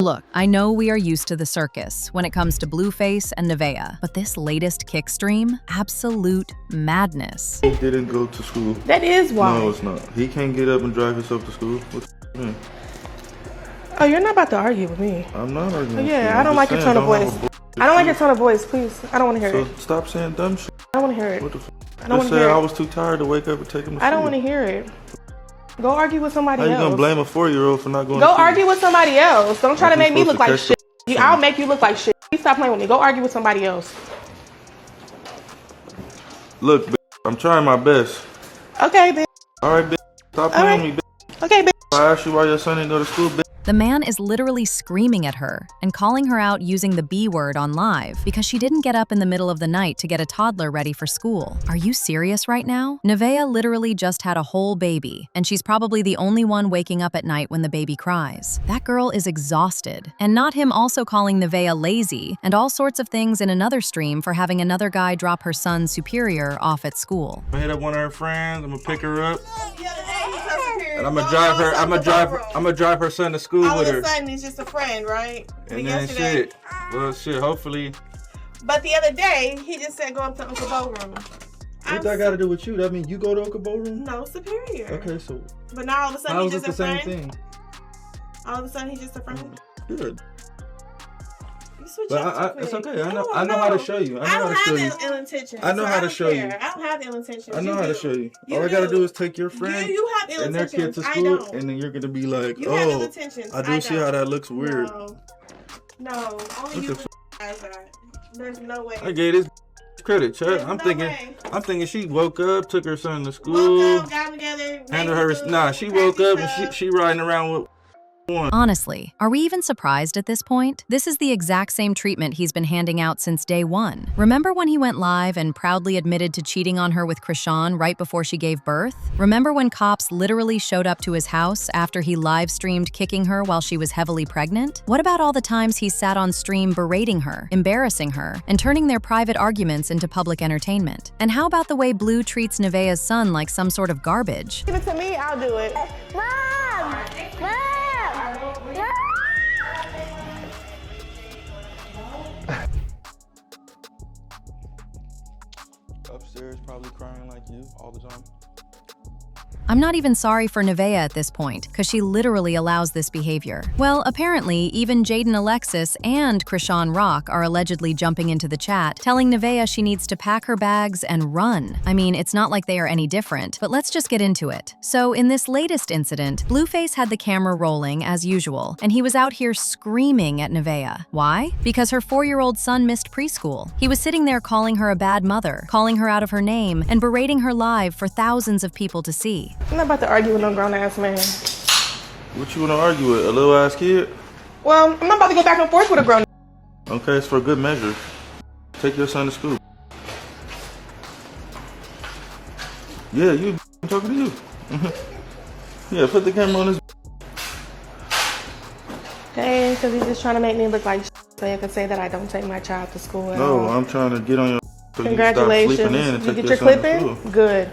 Look, I know we are used to the circus when it comes to Blueface and Neveah, but this latest kick stream, absolute madness. He didn't go to school. That is why. No, it's not. He can't get up and drive himself to school. What the man? Oh, you're not about to argue with me. I'm not arguing with you. Yeah, I don't like your tone of voice. I don't like your tone of voice, please. I don't want to hear it. So stop saying dumb shit. I don't want to hear it. What the f? I don't want to hear I it. was too tired to wake up and take him to school. I don't want to hear it. Go argue with somebody How else. you gonna blame a 4-year-old for not going Go to school? argue with somebody else. Don't try to make me look like shit. the- I'll make you look like shit. Please stop playing with me. Go argue with somebody else. Look, bitch, I'm trying my best. Okay, bitch. All right, bitch. Stop playing with me, bitch. Okay, bitch. I asked you why your son didn't go to school, bitch. The man is literally screaming at her and calling her out using the B word on live because she didn't get up in the middle of the night to get a toddler ready for school. Are you serious right now? Nevaeh literally just had a whole baby, and she's probably the only one waking up at night when the baby cries. That girl is exhausted. And not him also calling Nevaeh lazy and all sorts of things in another stream for having another guy drop her son's superior off at school. I hit up one of her friends. I'm gonna pick her up. And I'm All gonna drive her. I'm gonna drive her son to school with her. of a sudden, he's just a friend, right? And then shit. Well, shit. Hopefully. But the other day, he just said go up to Uncle Bo room. What that got to do with you? That mean you go to Uncle Bo room? No, superior. Okay, so But now all of a sudden how he's is it just the a same friend. thing? All of a sudden he's just a friend. Good. You switch But up too it's quick. okay. I know how to show you. I know how to show you. ill intentions. I know how to show you. I don't have ill intentions. I know how to show you. You All I gotta do. do is take your friend You have ill and their intentions. kid to I school, don't. and then you're gonna be like, You have ill "Oh, intentions. I do see how that looks weird." No, only you the guys that. There's no way. I gave this credit, Chuck. There's I'm no thinking, way. she woke up, took her son to school, Woke up, got together, handled made her. food, Nah, she packed woke up stuff. and she riding around with one. Honestly, are we even surprised at this point? This is the exact same treatment he's been handing out since day one. Remember when he went live and proudly admitted to cheating on her with Chrisean right before she gave birth? Remember when cops literally showed up to his house after he live-streamed kicking her while she was heavily pregnant? What about all the times he sat on stream berating her, embarrassing her, and turning their private arguments into public entertainment? And how about the way Blue treats Nevaeh's son like some sort of garbage? Give it to me, I'll do it. Mom! Mom! Upstairs, probably crying like you all the time. I'm not even sorry for Nevaeh at this point, because she literally allows this behavior. Well, apparently, even Jaidyn Alexis and Chrisean Rock are allegedly jumping into the chat, telling Nevaeh she needs to pack her bags and run. I mean, it's not like they are any different, but let's just get into it. So, in this latest incident, Blueface had the camera rolling, as usual, and he was out here screaming at Nevaeh. Why? Because her 4-year-old son missed preschool. He was sitting there calling her a bad mother, calling her out of her name, and berating her live for thousands of people to see. I'm not about to argue with no grown-ass man. What you wanna argue with? A little ass kid? Well, I'm not about to go back and forth with a grown. Okay, it's for good measure. Take your son to school. Yeah, I'm talking to you. Yeah, put the camera on this. Hey, because he's just trying to make me look like so you can say that I don't take my child to school. No, I'm trying to get on your so you can stop Congratulations. sleeping in and You take get your son to clip in? school. Good.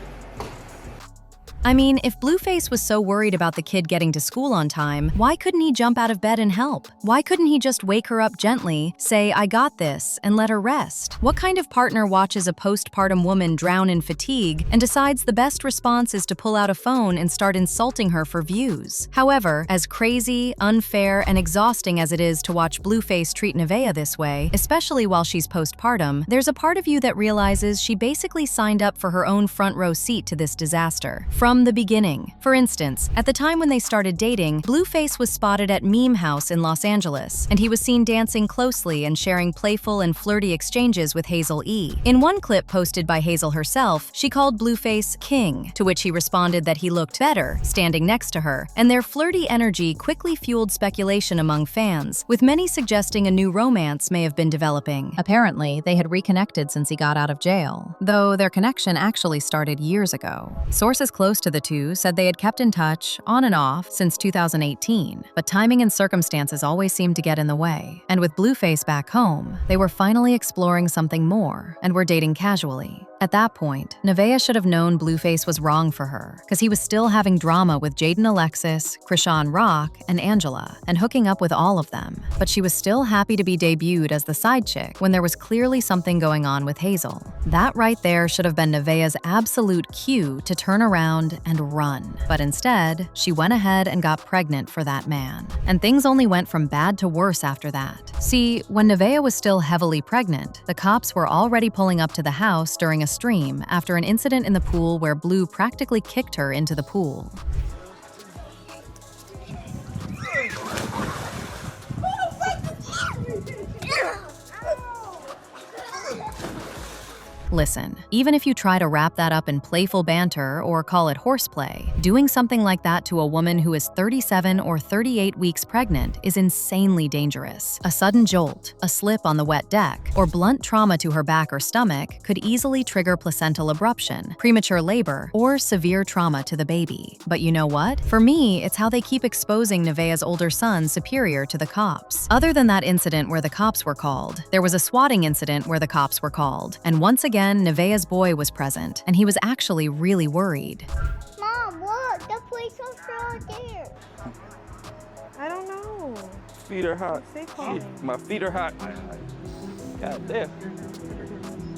I mean, if Blueface was so worried about the kid getting to school on time, why couldn't he jump out of bed and help? Why couldn't he just wake her up gently, say, "I got this," and let her rest? What kind of partner watches a postpartum woman drown in fatigue and decides the best response is to pull out a phone and start insulting her for views? However, as crazy, unfair, and exhausting as it is to watch Blueface treat Nevaeh this way, especially while she's postpartum, there's a part of you that realizes she basically signed up for her own front row seat to this disaster. From the beginning. For instance, at the time when they started dating, Blueface was spotted at Meme House in Los Angeles, and he was seen dancing closely and sharing playful and flirty exchanges with Hazel E. In one clip posted by Hazel herself, she called Blueface King, to which he responded that he looked better, standing next to her, and their flirty energy quickly fueled speculation among fans, with many suggesting a new romance may have been developing. Apparently, they had reconnected since he got out of jail, though their connection actually started years ago. Sources close to the two said they had kept in touch, on and off, since 2018, but timing and circumstances always seemed to get in the way. And with Blueface back home, they were finally exploring something more and were dating casually. At that point, Nevaeh should have known Blueface was wrong for her, because he was still having drama with Jaidyn Alexis, Chrisean Rock, and Angela, and hooking up with all of them. But she was still happy to be debuted as the side chick when there was clearly something going on with Hazel. That right there should have been Nevaeh's absolute cue to turn around and run. But instead, she went ahead and got pregnant for that man. And things only went from bad to worse after that. See, when Nevaeh was still heavily pregnant, the cops were already pulling up to the house during a stream after an incident in the pool where Blue practically kicked her into the pool. Listen, even if you try to wrap that up in playful banter or call it horseplay, doing something like that to a woman who is 37 or 38 weeks pregnant is insanely dangerous. A sudden jolt, a slip on the wet deck, or blunt trauma to her back or stomach could easily trigger placental abruption, premature labor, or severe trauma to the baby. But you know what? For me, it's how they keep exposing Nevaeh's older son Superior to the cops. Other than that incident where the cops were called, there was a swatting incident where the cops were called, and once again, Nevaeh's boy was present, and he was actually really worried. Mom, look, the police officer right there. I don't know. Feet are hot. They calling. Shit, my feet are hot. God damn.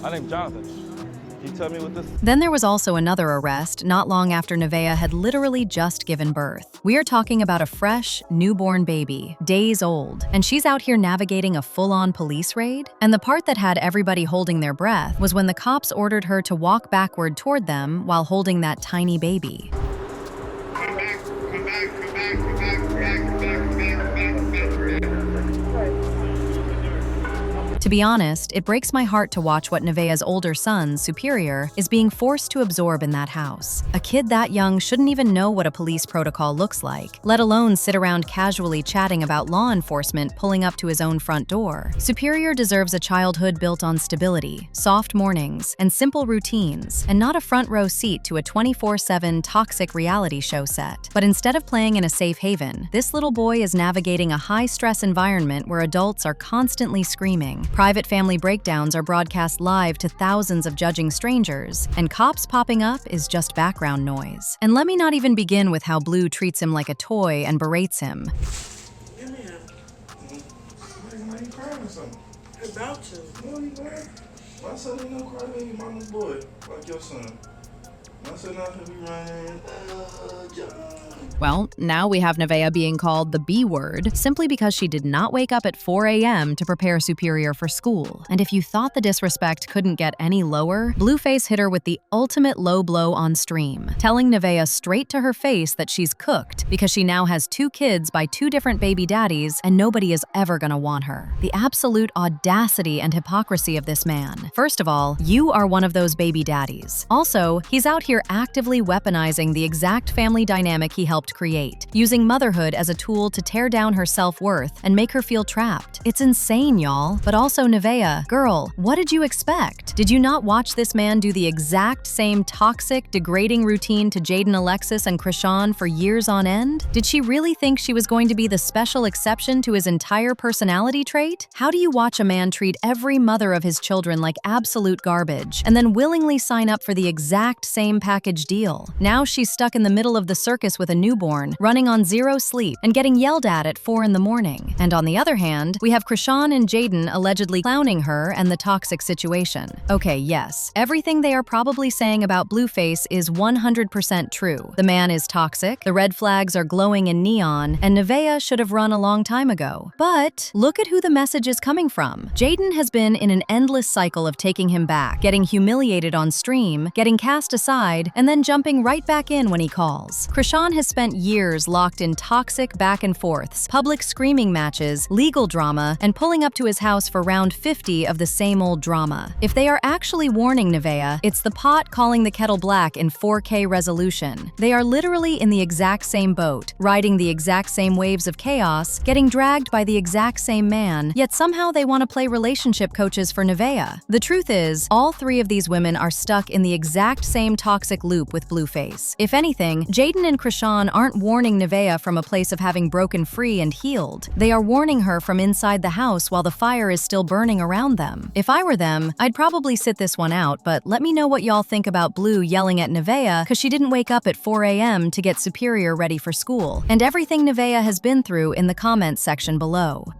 My name's Jonathan. Can you tell me what this? Then there was also another arrest not long after Nevaeh had literally just given birth. We are talking about a fresh, newborn baby, days old, and she's out here navigating a full-on police raid? And the part that had everybody holding their breath was when the cops ordered her to walk backward toward them while holding that tiny baby. To be honest, it breaks my heart to watch what Nevaeh's older son, Superior, is being forced to absorb in that house. A kid that young shouldn't even know what a police protocol looks like, let alone sit around casually chatting about law enforcement pulling up to his own front door. Superior deserves a childhood built on stability, soft mornings, and simple routines, and not a front row seat to a 24/7 toxic reality show set. But instead of playing in a safe haven, this little boy is navigating a high-stress environment where adults are constantly screaming. Private family breakdowns are broadcast live to thousands of judging strangers, and cops popping up is just background noise. And let me not even begin with how Blue treats him like a toy and berates him. Give me him. Why you crying or something? About to. No, you not. My son ain't no crybaby mama's boy, like your son. My son not gonna be running, John. Well, now we have Nevaeh being called the B word simply because she did not wake up at 4 a.m. to prepare Superior for school. And if you thought the disrespect couldn't get any lower, Blueface hit her with the ultimate low blow on stream, telling Nevaeh straight to her face that she's cooked because she now has 2 kids by 2 different baby daddies and nobody is ever gonna want her. The absolute audacity and hypocrisy of this man. First of all, you are one of those baby daddies. Also, he's out here actively weaponizing the exact family dynamic he helped create, using motherhood as a tool to tear down her self-worth and make her feel trapped. It's insane, y'all. But also, Nevaeh, girl, what did you expect? Did you not watch this man do the exact same toxic, degrading routine to Jaidyn Alexis and Chrisean for years on end? Did she really think she was going to be the special exception to his entire personality trait? How do you watch a man treat every mother of his children like absolute garbage, and then willingly sign up for the exact same package deal? Now she's stuck in the middle of the circus with a newborn, running on 0 sleep, and getting yelled at 4 in the morning. And on the other hand, we have Chrisean and Jaidyn allegedly clowning her and the toxic situation. Okay, yes, everything they are probably saying about Blueface is 100% true. The man is toxic, the red flags are glowing in neon, and Nevaeh should have run a long time ago. But look at who the message is coming from. Jaidyn has been in an endless cycle of taking him back, getting humiliated on stream, getting cast aside, and then jumping right back in when he calls. Chrisean has spent years locked in toxic back and forths, public screaming matches, legal drama, and pulling up to his house for round 50 of the same old drama. If they are actually warning Nevaeh, it's the pot calling the kettle black in 4K resolution. They are literally in the exact same boat, riding the exact same waves of chaos, getting dragged by the exact same man, yet somehow they want to play relationship coaches for Nevaeh. The truth is, all 3 of these women are stuck in the exact same toxic loop with Blueface. If anything, Jaidyn and Chrisean Chrisean aren't warning Nevaeh from a place of having broken free and healed. They are warning her from inside the house while the fire is still burning around them. If I were them, I'd probably sit this one out, but let me know what y'all think about Blue yelling at Nevaeh because she didn't wake up at 4 a.m. to get Superior ready for school, and everything Nevaeh has been through in the comments section below.